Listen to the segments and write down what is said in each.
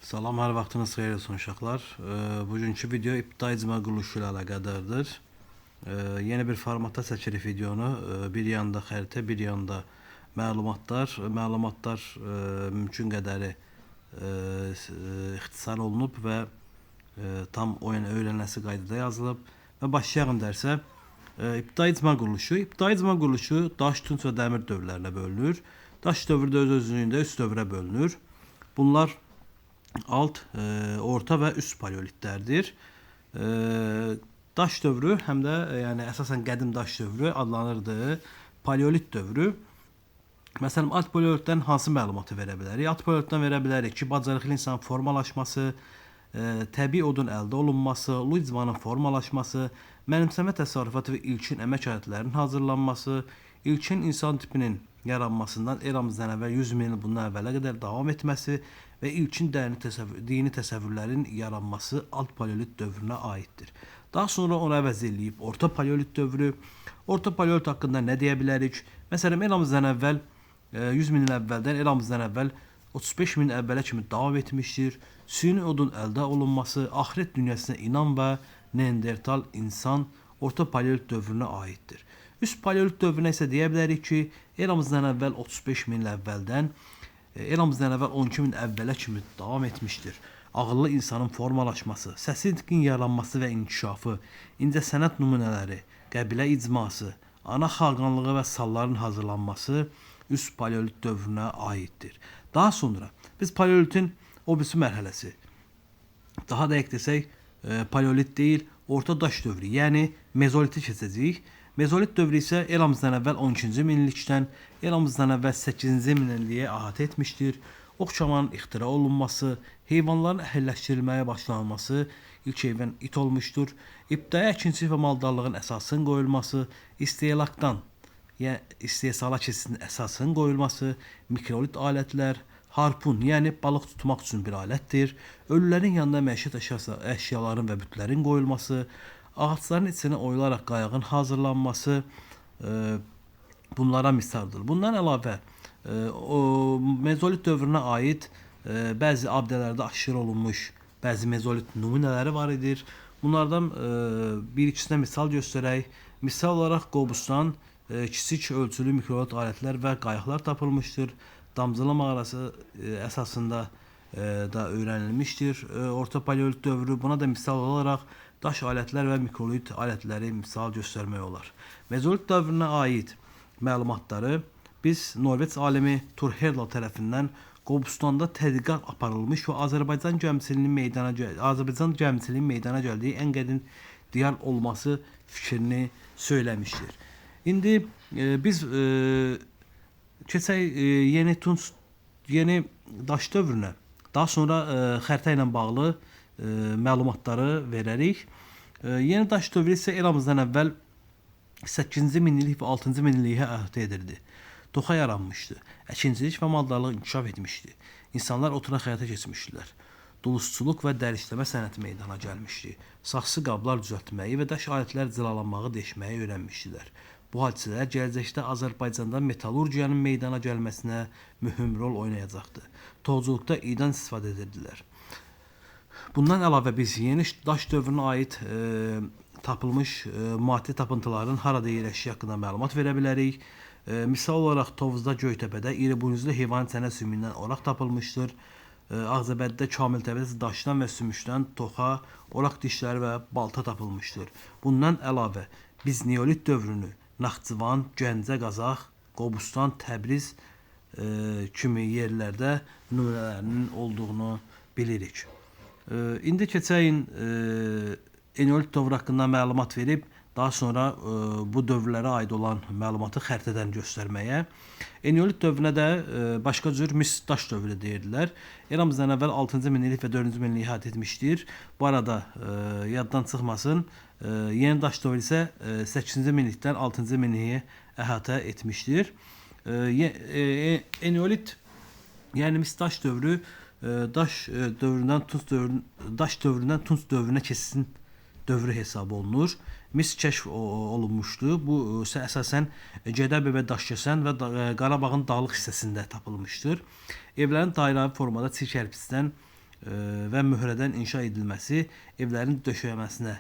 Salam, hər vaxtınız xeyir olsun uşaqlar. Bugünkü video ibtidai icma quruluşu ilə əlaqədardır. Yeni bir formatda çəkirik videonu. Bir yanda xəritə, bir yanda məlumatlar. Məlumatlar mümkün qədəri ixtisar olunub və tam öyrənilməsi qaydada yazılıb. Və başlayalım dərsə. İbtidai icma quruluşu. İbtidai icma quruluşu daş, tunç və dəmir dövrlərinə bölünür. Daş dövrü də öz-özlüyündə üç dövrə bölünür. Bunlar alt, orta və üst paleolitlərdir. Daş dövrü həm də yəni əsasən qədim daş dövrü adlanırdı. Paleolit dövrü. Məsələn, alt paleolitdən hansı məlumatı verə bilərik? Alt paleolitdən verə bilərik ki, bacarıqlı insanın formalaşması, təbii odun əldə olunması, ulu icmanın formalaşması, mənimsəmə təsərrüfatı və ilkin əmək alətlərinin hazırlanması, ilkin insan tipinin yaranmasından eramızdan əvvəl 100 min il bundan əvvələ qədər davam etməsi və ilkin dini təsəvvürlərin yaranması alt paleolit dövrünə aiddir. Daha sonra onu əvəz eləyib orta paleolit dövrü. Orta paleolit haqqında nə deyə bilərik? Məsələn, eramızdan əvvəl 100 min il əvvəldən eramızdan əvvəl 35 min əvvələ kimi davam etmişdir. Süni odun əldə olunması, axirət dünyasına inan və Neandertal insan orta paleolit dövrünə aiddir. Üst paleolit dövrünə isə deyə bilərik ki, eramızdan əvvəl 35 min il əvvəldən eramızdan əvvəl 12 min əvvələ kimi davam etmişdir. Ağıllı insanın formalaşması, səsin yaranması və inkişafı, incəsənət nümunələri, qəbilə icması, ana xaqanlığı və salların hazırlanması üst paleolit dövrünə aiddir. Daha sonra biz paleolitin o birisi mərhələsi, daha dəqiq desək, paleolit deyil, orta daş dövrü, yəni mezoliti keçəcəyik. Mezolit dövrü isə eramızdan əvvəl 12-ci minillikdən eramızdan əvvəl 8-ci minilliyə əhatə etmişdir. Oxçamanın ixtira olunması, heyvanların əhəlləşdirilməyə başlanması, ilk heyvan it olmuşdur. İbtidai əkinçilik və maldarlığın əsasının qoyulması, istehlakdan, yəni istehsala keçidinin əsasının qoyulması, mikrolit alətlər, harpun, yəni balıq tutmaq üçün bir alətdir. Ölülərin yanında məişət əşyaların və bütlərin qoyulması, ağaçların içine oyularaq qayığın hazırlanması bunlara misaldır. Bundan əlavə mezolit dövrünə aid bəzi abidələrdə aşırı olunmuş bəzi mezolit nümunələri var edir. Bunlardan bir ikisinə misal göstərək. Misal olaraq Qobustan kiçik ölçülü mikrolit alətlər və qayıqlar tapılmışdır. Damcılı mağarası əsasında da öyrənilmişdir. Orta paleolit dövrü buna da misal olaraq daş alətlər və mikrolit alətləri misal göstərmək olar. Mezolit dövrünə aid məlumatları biz Norveç alimi Thor Heyerdahl tərəfindən Qobustanda tədqiqat aparılmış və Azərbaycan gəmiçiliyinin meydana gəldiyi ən qədim diyar olması fikrini söyləmişdir. İndi biz keçək yeni daş dövrünə. Daha sonra xəritə ilə bağlı məlumatları verərik. Yeni daş dövrü isə eramızdan əvvəl 8-ci minillik və 6-cı minilliyə əhatə edirdi. Toxa yaranmışdı. Əkinçilik və maldarlıq inkişaf etmişdi. İnsanlar oturaq həyata keçmişdilər. Dulusçuluq və dərişləmə sənəti meydana gəlmişdi. Saxsı qablar düzəltməyi və daş alətlər cılalanmağı deşməyi öyrənmişdilər. Bu hadisələr gələcəkdə Azərbaycanda metallurgiyanın meydana gəlməsinə mühüm rol oynayacaqdı. Toxuculuqda idən istifadə edirdilər. Bundan əlavə biz yeni daş dövrünə aid tapılmış maddi tapıntıların harada yerləşdiyi haqqında məlumat verə bilərik. Misal olaraq Tovuzda Göytəpədə iri buynuzlu heyvan çənə sümüyündən oraq tapılmışdır. Ağzabəddə Kamiltəpədə daşdan və sümüşdən toxa, oraq dişləri və balta tapılmışdır. Bundan əlavə biz Neolit dövrünü Naxçıvan, Gəncə, Qazax, Qobustan, Təbriz kimi yerlərdə nümunələrinin olduğunu bilirik. İndi keçəyin Eneolit dövrü haqqında məlumat verib, daha sonra bu dövrlərə aid olan məlumatı xəritədən göstərməyə. Eneolit dövrünə də başqa cür mis daş dövrü deyirdilər. Eramızdan əvvəl 6-cı minillik və 4-cü minilliyi əhatə etmişdir. Bu arada yaddan çıxmasın, yeni daş dövrü isə 8-ci minillikdən 6-cı minilliyi əhatə etmişdir. Eneolit, yəni mis daş dövrü daş dövründən tunç dövrünə keçsin dövrü hesab olunur. Mis kəşf olunmuşdu. Bu isə əsasən Gədəbəy və Daşkəsən və Qarabağın dağlıq hissəsində tapılmışdır. Evlərin dairəvi formada çiy kərpicdən və mührədən inşa edilməsi, evlərin döşəməsinə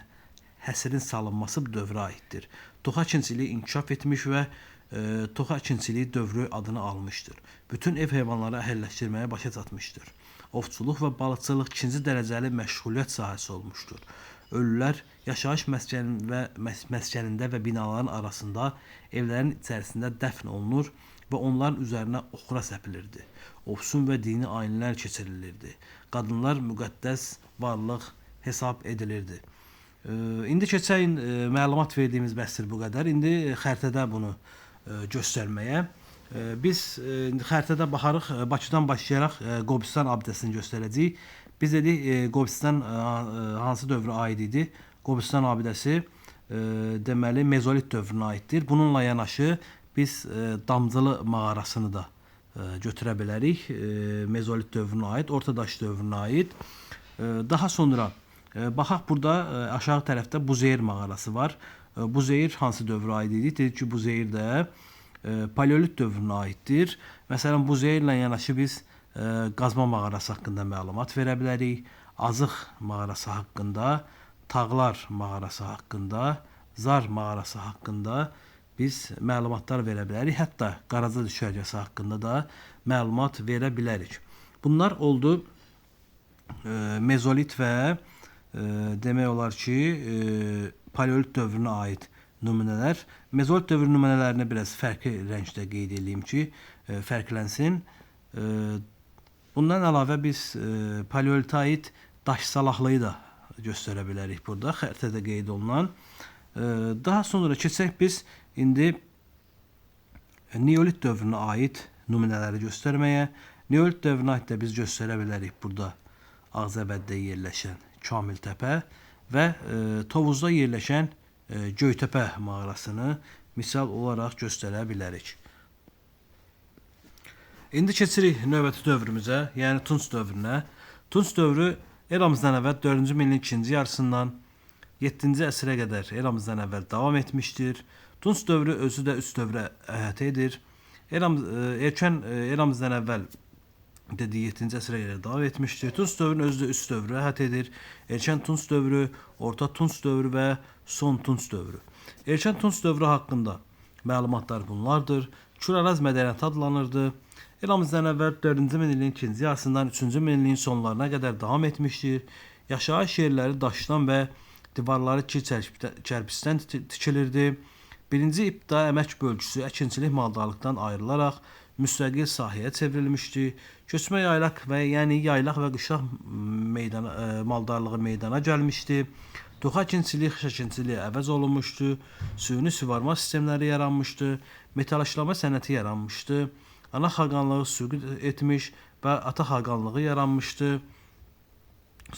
həsrin salınması bu dövrə aiddir. Toxa əkinçiliyi inkişaf etmiş və toxa əkinçiliyi dövrü adını almışdır. Bütün ev heyvanları əhəlləşdirməyə başa çatmışdır. Ovçuluq və balıqçılıq ikinci dərəcəli məşğuliyyət sahəsi olmuşdur. Ölülər yaşayış məskənində və binaların arasında, evlərin içərisində dəfn olunur və onların üzərinə oxura səpilirdi. Ofsun və dini ayinlər keçirilirdi. Qadınlar müqəddəs varlıq hesab edilirdi. İndi keçək, məlumat verdiyimiz bəhsdir bu qədər. İndi xəritədə bunu göstərməyə. Biz xəritədə baxarıq, Bakıdan başlayaraq Qobustan abidəsini göstərəcəyik. Biz dedik, Qobustan hansı dövrə aid idi? Qobustan abidəsi deməli mezolit dövrünə aiddir. Bununla yanaşı biz Damcılı mağarasını da götürə bilərik. Mezolit dövrünə aid, Ortadaş dövrünə aid. Daha sonra baxaq, burada aşağı tərəfdə Buzeyir mağarası var. Buzeyir hansı dövrə aid idi? Dedik ki, Buzeyir də paleolit dövrünə aiddir. Məsələn, Buzeyirlə yanaşı biz Qazma mağarası haqqında məlumat verə bilərik. Azıq mağarası haqqında, Tağlar mağarası haqqında, Zar mağarası haqqında biz məlumatlar verə bilərik. Hətta Qaraca düşərgəsi haqqında da məlumat verə bilərik. Bunlar oldu mezolit və demək olar ki, paleolit dövrünə aid nümunələr. Mezolit dövr nümunələrini biraz fərqli rəngdə qeyd edeyim ki, fərqlənsin. Bundan əlavə biz paleolitə aid daş salahlıyı da göstərə bilərik burada, xəritədə qeyd olunan. Daha sonra keçək biz indi neolit dövrünə aid nümunələri göstərməyə. Neolit dövrünə aid də biz göstərə bilərik burada Ağzəbəddə yerləşən Kamiltəpə və Tovuzda yerləşən Göytəpə mağarasını misal olaraq göstərə bilərik. İndi keçirik növbəti dövrümüzə, yəni Tunc dövrünə. Tunc dövrü eramızdan əvvəl 4-cü minilliyin ikinci yarısından 7-ci əsrə qədər eramızdan əvvəl davam etmişdir. Tunc dövrü özü də üç dövrə əhatə edir. Erkən eramızdan əvvəl dediyi 7-ci əsrə qədər davam etmişdir. Tunc dövrünün özü də üç dövrü əhatə edir. Erkən Tunc dövrü, Orta Tunc dövrü və Son Tunc dövrü. Erkən Tunc dövrü haqqında məlumatlar bunlardır. Kür-Araz mədəniyyəti adlanırdı. Eramızdan əvvəl 4-cü minilliyin ikinci yarısından 3-cü minilliyin sonlarına qədər davam etmişdir. Yaşayış yerləri daşdan və divarları kərpicdən tikilirdi. Birinci ibtidai əmək bölgüsü əkinçilik maldarlıqdan ayrılaraq müstəqil sahəyə çevrilmişdi. Köçmə yaylaq və yaylaq və qışlaq maldarlığı meydana gəlmişdi. Toxa əkinçiliyi, xış əkinçiliyi əvəz olunmuşdu. Süni suvarma sistemləri yaranmışdı. Metallaşdırma sənəti yaranmışdı. Ana xaqanlığı süqut etmiş və ata xaqanlığı yaranmışdı.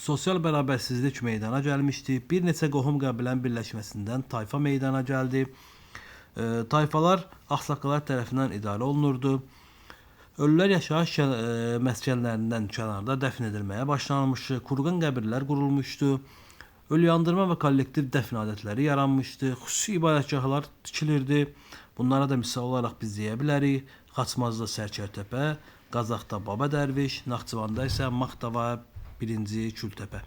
Sosial bərabərsizlik meydana gəlmişdi. Bir neçə qohum qəbilənin birləşməsindən tayfa meydana gəldi. Tayfalar ağsaqqallar tərəfindən idarə olunurdu. Ölülər yaşayış məskənlərindən kənarda dəfn edilməyə başlanmışdı. Qurğun qəbirlər qurulmuşdu. Ölü yandırma və kollektiv dəfn adətləri yaranmışdı. Xüsusi ibadətgahlar tikilirdi. Bunlara da misal olaraq biz deyə bilərik. Xaçmazda Sərkərtəpə, Qazaxda Baba Dərviş, Naxçıvanda isə Maxtava 1-ci Kültəpə.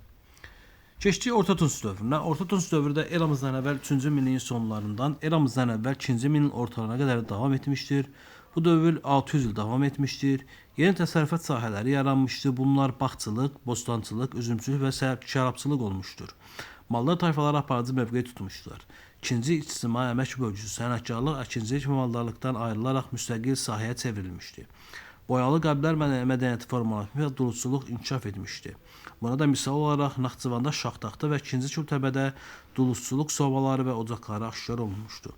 Keçdik Orta Tunc dövrünə. Orta Tunc dövrü də eramızdan əvvəl 3-cü minilliyin sonlarından eramızdan əvvəl 2-ci minilliyin ortalarına qədər davam etmişdir. Bu dövr 600 il davam etmişdir. Yeni təsərrüfat sahələri yaranmışdı. Bunlar bağçılıq, bostançılıq, üzümçülük və şərabçılıq olmuşdur. Mallar tayfaları aparıcı mövqe tutmuşdular. İkinci ictimai əmək bölgüsü sənətkarlıq, əkinçilik və maldarlıqdan ayrılaraq müstəqil sahəyə çevrilmişdi. Boyalı qəblər mədəniyyəti formalaşmış və duluzçuluq inkişaf etmişdi. Buna da misal olaraq Naxçıvanda Şaxtaxta və 2-ci Kültəbədə duluzçuluq sobaları və ocaqları aşkar olunmuşdu.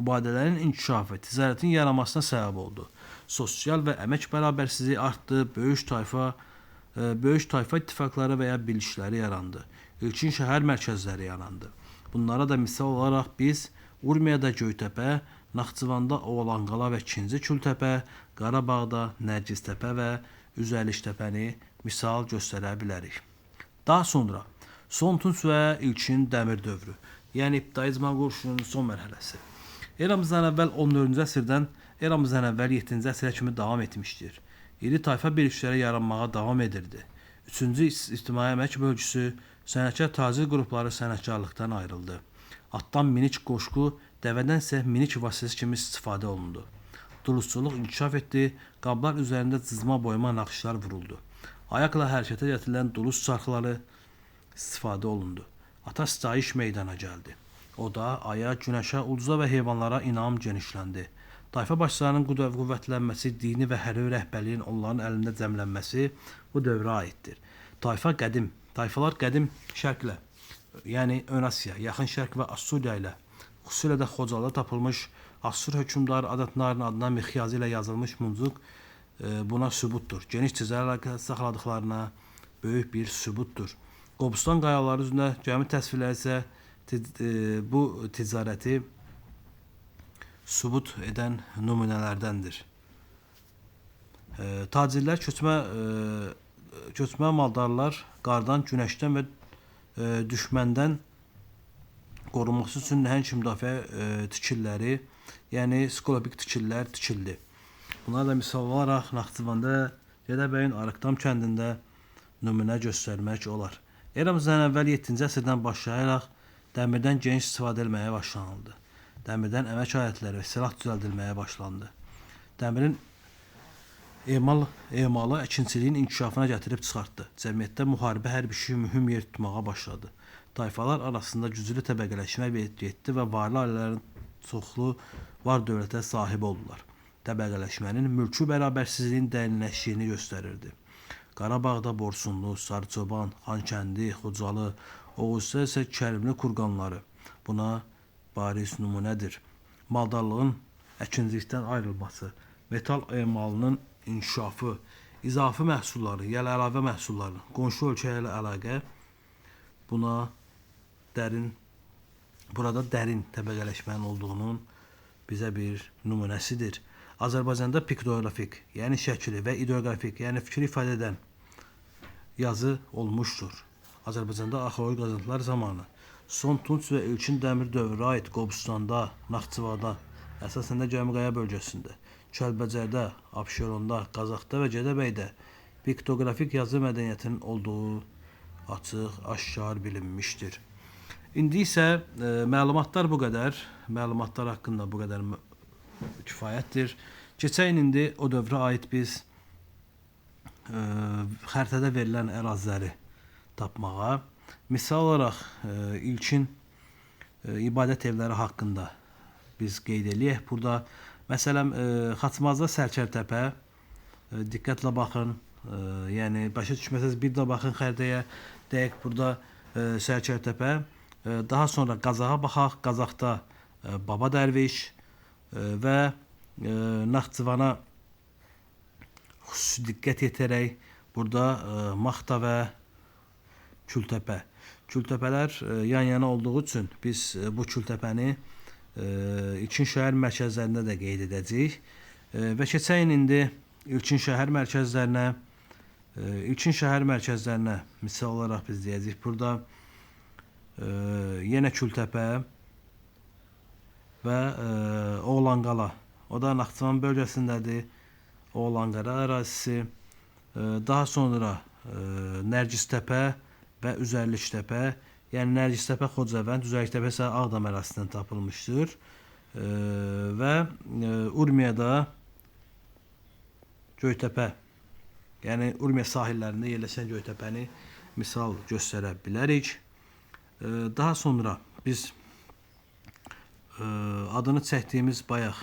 Mübadələrin inkişafı ticarətin yaranmasına səbəb oldu. Sosial və əmək bərabərsizliyi artdı, böyük tayfa ittifaqları və ya birlikləri yarandı. İlkin şəhər mərkəzləri yarandı. Bunlara da misal olaraq biz Urmiyada Göytəpə, Naxçıvanda Oğlanqala və 2-ci Kültəpə, Qarabağda Nərgiztəpə və Üzərliş-təpəni misal göstərə bilərik. Daha sonra Son Tunc və ilkin Dəmir dövrü, yəni ibtidai icma quruluşunun son mərhələsi. Eramızdan əvvəl 14-cü əsrdən eramızdan əvvəl 7-ci əsrə kimi davam etmişdir. İri tayfa birlikləri yaranmağa davam edirdi. Üçüncü ictimai əmək bölgüsü sənətkar tacir qrupları sənətkarlıqdan ayrıldı. Atdan minik qoşqu, dəvədən isə minik vasitəsi kimi istifadə olundu. Dulusçuluq inkişaf etdi, qablar üzərində cızma boyama naxışlar vuruldu. Ayaqla hərəkətə gətirilən dulus çarxları istifadə olundu. Ata sitayiş meydana gəldi. O da aya, günəşə, ulduza və heyvanlara inam genişləndi. Tayfa başçılarının qüvvətlənməsi, dini və hərbi rəhbərliyin onların əlində cəmlənməsi bu dövrə aiddir. Tayfalar qədim şərqlə, yəni Ön Asiya, Yaxın Şərq və Assuriya ilə, xüsusilə də Xocalıda tapılmış Assur hökmdarı Adatnarın adına mixyazı ilə yazılmış muncuq buna sübutdur. Geniş ticarət əlaqəsi saxladıqlarına böyük bir sübutdur. Qobustan qayaları üzrində cəmi təsvirləri isə bu ticarəti sübut edən nümunələrdəndir. Tacirlər, köçmə maldarlar qardan, günəşdən və düşməndən qorunması üçün nəhəng müdafiə tikilləri, yəni skolopik tikililər tikildi. Bunlar da misal olaraq Naxçıvanda Gədəbəyin Arıqdam kəndində nümunə göstərmək olar. Eramızdan əvvəl 7-ci əsrdən başlayaraq dəmirdən geniş istifadə edilməyə başlanıldı. Dəmirdən əmək alətləri və silah düzəldilməyə başlandı. Dəmirin emalı əkinçiliyin inkişafına gətirib çıxartdı. Cəmiyyətdə müharibə hər bir şey mühüm yer tutmağa başladı. Tayfalar arasında güclü təbəqələşmə getdi və varlı ailələrin çoxlu var dövlətə sahib oldular. Təbəqələşmənin mülki bərabərsizliyin dərinləşdiyini göstərirdi. Qarabağda Borsunlu, Sarıçoban, Xankəndi, Xocalı, Oğuzda isə Kərimli kurqanları buna bariz nümunədir. Maldarlığın əkincilikdən ayrılması, metal emalının inkişafı, izafi məhsulları, yəni əlavə məhsulları, qonşu ölkəyə ilə əlaqə burada dərin təbəqələşmənin olduğunun bizə bir nümunəsidir. Azərbaycanda piktoqrafik, yəni şəkili və ideoqrafik, yəni fikri ifadə edən yazı olmuşdur. Azərbaycanda arxeoloji qazıntılar zamanı Son Tunc və İlkin Dəmir dövrünə aid Qobustanda, Naxçıvanda, əsasən də Gəmiqaya bölgəsində, Kəlbəcərdə, Abşeronda, Qazaxda və Gədəbəydə piktoqrafik yazı mədəniyyətinin olduğu açıq-aşkar bilinmişdir. İndi isə məlumatlar bu qədər. Məlumatlar haqqında bu qədər kifayətdir. Keçək indi o dövrə aid biz xəritədə verilən əraziləri tapmağa. Misal olaraq ilkin ibadət evləri haqqında biz qeyd eləyək. Burada məsələn Xaçmazda Sərkərtəpə, diqqətlə baxın, yəni başa düşməsəz bir də baxın xəritəyə, deyək burada Sərkərtəpə, daha sonra Qazaxa baxaq, Qazaxda Baba Dərviş və Naxçıvana xüsusi diqqət yetirək. Burada Maxta və Kültəpə. Kültəpələr yan-yana olduğu üçün biz bu Kültəpəni ilkin şəhər mərkəzlərində də qeyd edəcəyik. Və keçəyin indi ilkin şəhər mərkəzlərinə. İlkin şəhər mərkəzlərinə misal olaraq biz deyəcəyik. Burada yenə Kültəpə və Oğlanqala. O da Naxçıvan bölgəsindədir. Oğlanqala ərazisi. Daha sonra Nərgistəpə və Üzərlikdəpə. Yəni Nərgistəpə Xocavənd, Üzərlikdəpə isə Ağdam ərazisindən tapılmışdır. Və Urmiyada Göytəpə. Yəni Urmiya sahillərində yerləşən Göytəpəni misal göstərə bilərik. Daha sonra biz adını çəkdiyimiz bayaq,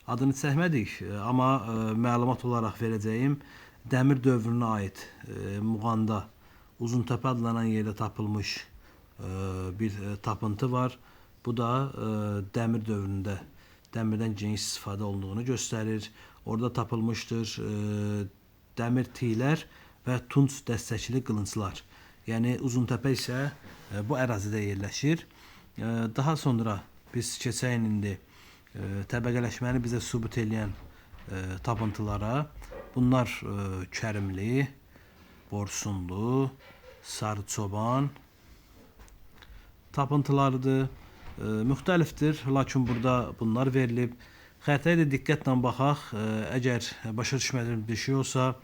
adını çəkmədik, amma məlumat olaraq verəcəyim Dəmir dövrünə aid Muğanda Uzuntəpə adlanan yerdə tapılmış bir tapıntı var. Bu da dəmir dövründə dəmirdən geniş istifadə olunduğunu göstərir. Orada tapılmışdır dəmir tiylər və tunç dəstəkli qılınclar. Yəni Uzuntəpə isə bu ərazidə yerləşir. Daha sonra biz keçək indi təbəqələşməni bizə sübut edən tapıntılara. Bunlar Kərimli, Borsunlu, Sarıçoban tapıntılarıdır. Müxtəlifdir, lakin burada bunlar verilib. Xəritəyə də diqqətlə baxaq. Əgər başa düşmədiyiniz bir şey olsa,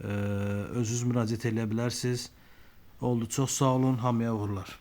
özünüz müraciət edə bilərsiniz. Oldu, çox sağ olun, hamıya uğurlar.